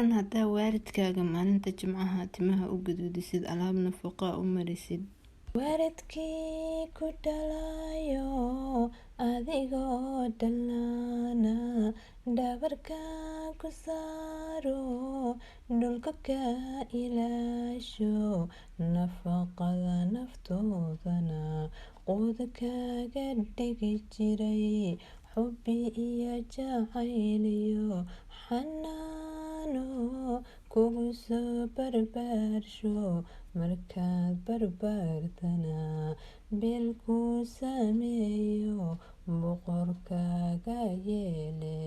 Haddaa waalidkaaga maalinta Jimcaha timaha u guduudisid alaab nafaqo u marisid. Waalidkii ku dhalayo adigoo dhalana dhabarka ku saaro dhulka ka ilaasho nafaqada naftoodana quud kaga dhigi jiray xubbi iyo jacayl iyo xanaano kugu soo barbaarsho markaad barbaartana bil ku sameeyo boqorkaaga yeele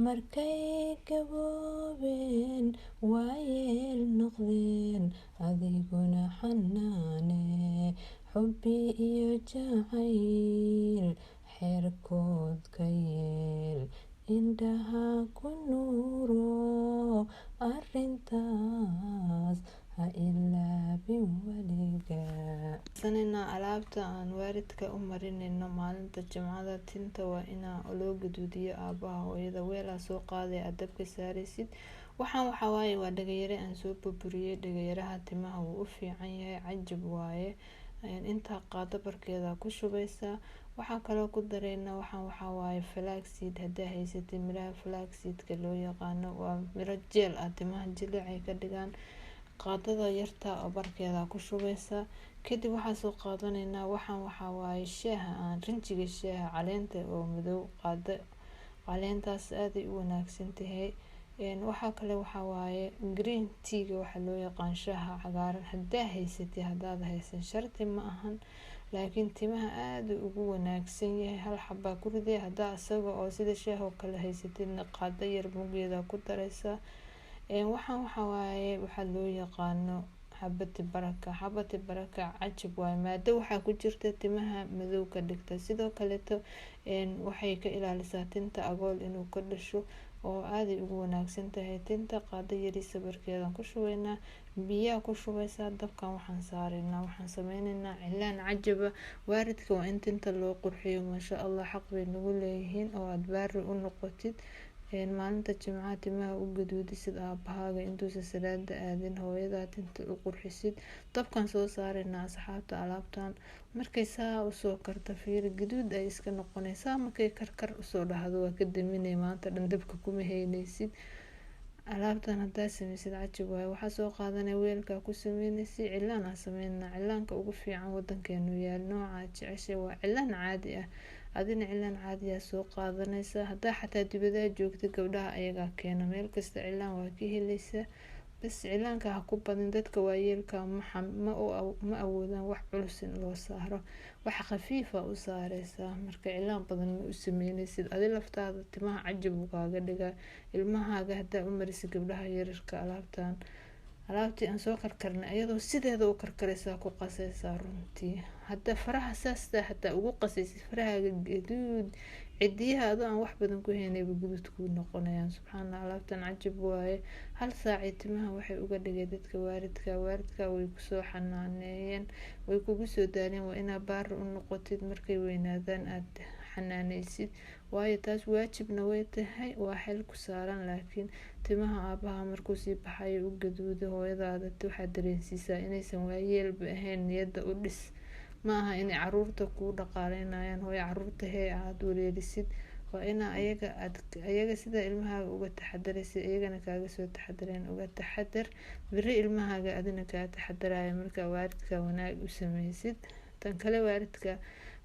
markay gaboobeen waayeel noqdeen adiguna xanaane xubbi iyo jacayl xeerkood ka yeel indhaha ku nuuro arrintaas ha ilaabin weligaa. Alaabta aan waalidka u marinayno maalinta Jimcada tinta waa inaa loo guduudiyo aabaha hooyada weelaa soo qaaday aad dabka saaraysid. Waxaan waa dhagayare aan soo burburiyay. Dhagayaraha timaha wuu u fiican yahay, cajab waaye. Intaa qaado barkeeda ku shubaysaa. Waxaa kaloo ku dareynaa waxaan flaxseed. Haddaa haysatid miraha flaxseedka loo yaqaano waa miro jeel ah, timaha jilicay ka dhigaan. Qaadada yarta oo barkeeda ku shubaysaa. Kadib waxaa soo qaadanaynaa shaaha aan rinjiga shaaha caleenta oo madow qaado. Caleentaas aad ay u wanaagsan tahay. Waxaa kale green tea waxa loo yaqaan shaaha cagaaran. Haddaa haysatid haddaad haysan sharti ma ahan, laakiin timaha aad ugu wanaagsan yahay. Hal xabaa ku riday. Haddaa asaga oo sida shaaha oo kale haysatidna qaado yar mugeeda ku daraysaa. Waxa loo yaqaano xabati baraka cajab waaye. Maado waxaa ku jirta timaha madow ka dhigta. Sidoo kaleeto waxay ka ilaalisaa tinta agool inuu ka dhasho oo aad ay ugu wanaagsan tahay tinta. Qaado yariisa barkeeda ku shubaynaa, biyaha ku shubaysaa. Dabkan waxaan sameynaynaa cilaan cajaba. Waalidka waa in tinta loo qurxiyo, maasha Allah, xaq bay nagu leeyihiin oo aad baari u noqotid. Maalinta Jimcaha timaha u guduudisid aabahaaga intuusan salaada aadin, hooyada tinta u qurxisid. Dabkan soo saaraynaa asxaabta. Alaabtan markay saa u soo karto fiir guduud ay iska noqonaysaa. Markay karkar u soo dhahdo waa ka daminay, maanta dhan dabka kuma haynaysid. Alaabtan haddaa sameysid cajab waaye. Waxaa soo qaadanay weelka ku sameynaysid cilaan aan sameynaa. Cilaanka ugu fiican wadankeenu yaal nooca jeceshay waa cilaan caadi ah. Adina cilaan caadi ah soo qaadanaysaa. Haddaa xataa dibadda joogta gabdhaha ayaga keena, meel kasta cilaan waa ka helaysaa. Bas cilaanka ha ku badin, dadka waayeelka ma awoodaan wax culus in loo saaro. Wax khafiifa u saaraysaa. Marka cilaan badan ma u sameynaysid. Adi laftaada timaha cajab uu kaaga dhigaa. Ilmahaaga haddaa u marisid gabdhaha yararka alaabtii aan soo karkarnay ayadoo sideeda u karkaraysaa ku qasaysaa runtii. Hadda faraha saasta hataa ugu qasaysid farahaaga gaduud, cidiyaha adoo aan wax badan ku haynayba guduud ku noqonayaan. Subxaana, alaabtan cajab waaye. Hal saaci timaha waxay uga dhigay dadka waalidka way ku soo xanaaneeyeen, way kugu soo daaleen. Waa inaa baari u noqotid markay weynaadaan aad xanaanaysid, waayo taas waajibna way tahay, waa xil ku saaran. Laakiin timaha aabaha markuu sii baxayo u gaduudo, hooyadaada waxaad dareensiisaa inaysan waayeelba ahayn. Niyadda u dhis, ma aha inay caruurta kuu dhaqaaleynayaan. Hooyo caruurta aad wareerisid, waa inaa ayaga sida ilmahaaga uga taxadaraysid iyagana kaaga soo taxadareen. Uga taxadar, biri ilmahaaga adina kaa taxadaraya markaa waalidka wanaag u sameysid. Tan kale waalidka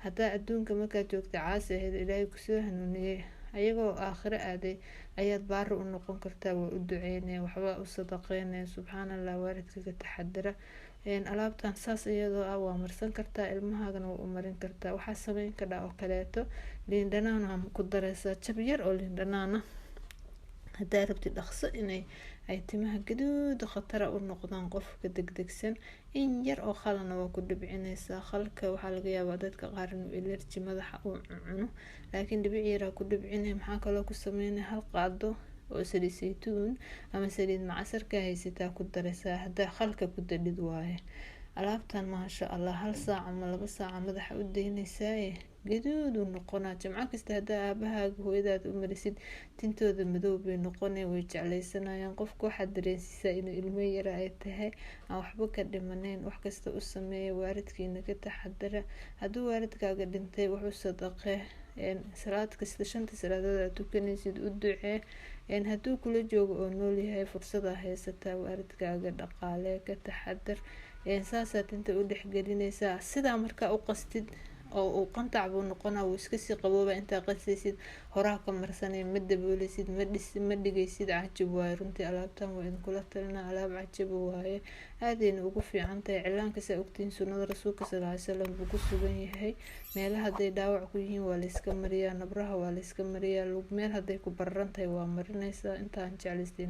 haddaa adduunka markaad joogta caasi ahayd Ilaahay kusoo hanuuniyay, ayagoo aakhiro aaday ayaad baari u noqon kartaa. waa u duceynaya, waxbaa u sadaqeynaya. Subxaanallah, waalidka ka taxadara. Alaabtan saas iyadoo ah waa marsan kartaa, ilmahaagana waa u marin kartaa. Waxaa sameyn kadhaa oo kaleeto liin dhanaan ha ku daraysaa, jab yar oo liin dhanaan ah. Haddaa rabtid dhaqso inay timaha gaduud khatara u noqdaan qofka degdegsan, in yar oo khalana waa ku dhibcinaysaa. Khalka waxaa laga yaabaa dadka qaar inuu allergy madaxa u cuno, laakiin dhibic yaraa ku dhibcinay. Maxaa kaloo ku sameynay hal qaado oo saliid saytuun ama saliid macsarka haysataa ku daraysaa. Haddaa khalka ku dadhid waaye alaabtan maasha allah 1 saac ama 2 saac madaxa u daynaysaa gaduud uu noqonaa. jimco kasta hadaa aabahaaga hooyadaad u marisid tintooda madow bay noqonay, way jeclaysanayaan. qofka waxaad dareensiisaa inuu ilmo yara ay tahay, aan waxba ka dhimaneyn. wax kasta u sameeya, waalidkiina ka taxadara. hadduu waalidkaaga dhintay wuxuu sadaqe, salaad kasta 5 salaadood aad tukanaysid u ducee. hadduu kula joogo oo nool yahay fursada haysataa, waalidkaaga dhaqaale, ka taxadar. saasaad inta u dhexgelinaysaa. sidaa markaa u qastid oo uu qantac buu noqonaa, wuu iska sii qabooba. intaa qasaysid horaa ka marsanay, ma daboolaysid, ma dhigaysid. cajib waaye runtii alaabtan waa idinkula talinaa, alaab cajib waaye. aadayna ugu fiican tahay. cilaanka saa ogtihiin sunnada rasuulka sallallahu alayhi wasallam buu ku sugan yahay. meelaha hadday dhaawac ku yihiin waa layska mariyaa, nabraha waa layska mariyaa, lug meel hadday ku bararan tahay waa marinaysaa. intaan jeclaystay